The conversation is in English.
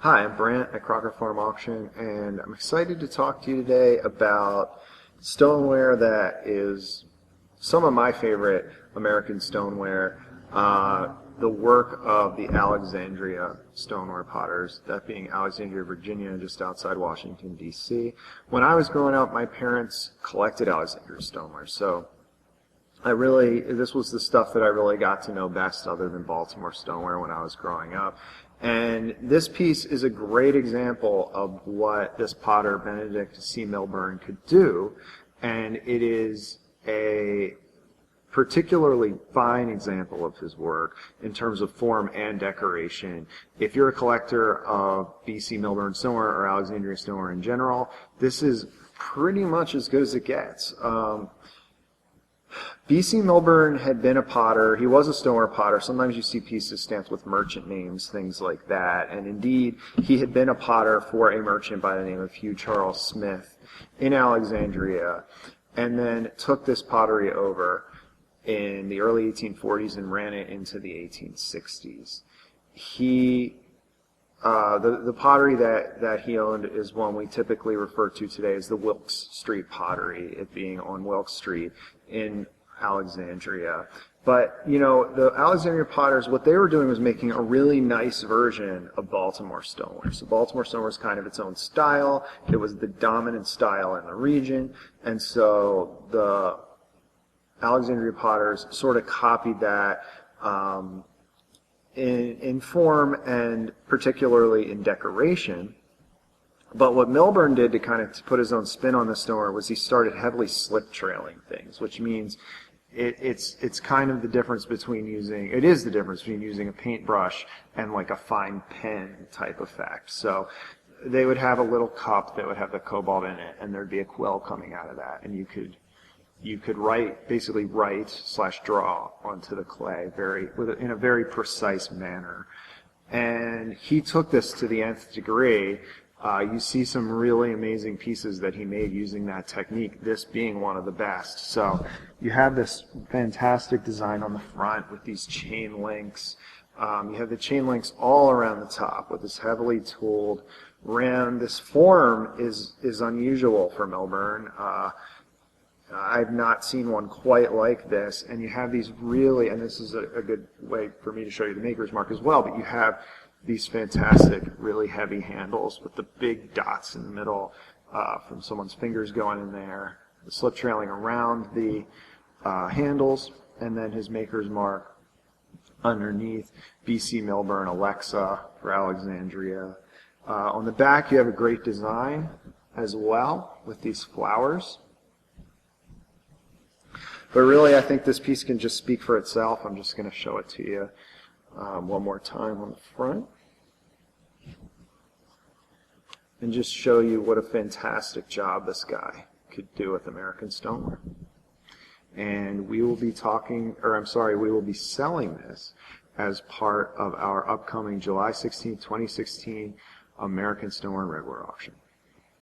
Hi, I'm Brant at Crocker Farm Auction, and I'm excited to talk to you today about stoneware that is some of my favorite American stoneware, the work of the Alexandria stoneware potters, that being Alexandria, Virginia, just outside Washington, D.C. When I was growing up, my parents collected Alexandria stoneware, so this was the stuff that I really got to know best other than Baltimore stoneware when I was growing up. And this piece is a great example of what this potter, Benedict C. Milburn, could do. And it is a particularly fine example of his work in terms of form and decoration. If you're a collector of B.C. Milburn stoneware or Alexandria stoneware in general, this is pretty much as good as it gets. B.C. Milburn had been a potter. He was a stoneware potter. Sometimes you see pieces stamped with merchant names, things like that. And indeed, he had been a potter for a merchant by the name of Hugh Charles Smith in Alexandria, and then took this pottery over in the early 1840s and ran it into the 1860s. The pottery that he owned is one we typically refer to today as the Wilkes Street pottery, it being on Wilkes Street in Alexandria. But, you know, the Alexandria potters, what they were doing was making a really nice version of Baltimore stoneware. So Baltimore stoneware is kind of its own style. It was the dominant style in the region. And so the Alexandria potters sort of copied that in form and particularly in decoration. But what Milburn did to kind of put his own spin on the stoneware was he started heavily slip trailing things, which means it's kind of the difference between using a paintbrush and like a fine pen type effect. So they would have a little cup that would have the cobalt in it, and there'd be a quill coming out of that, and you could basically write/draw onto the clay in a very precise manner. And he took this to the nth degree. You see some really amazing pieces that he made using that technique, this being one of the best. So you have this fantastic design on the front with these chain links. You have the chain links all around the top with this heavily tooled rim. This form is unusual for Milburn. I've not seen one quite like this, and you have these really, and this is a good way for me to show you the maker's mark as well, but you have these fantastic, really heavy handles with the big dots in the middle from someone's fingers going in there, the slip trailing around the handles, and then his maker's mark underneath, B.C. Milburn, Alexa for Alexandria. On the back, you have a great design as well with these flowers. But really, I think this piece can just speak for itself. I'm just going to show it to you one more time on the front. And just show you what a fantastic job this guy could do with American stoneware. And we will be we will be selling this as part of our upcoming July 16, 2016 American Stoneware Redware auction.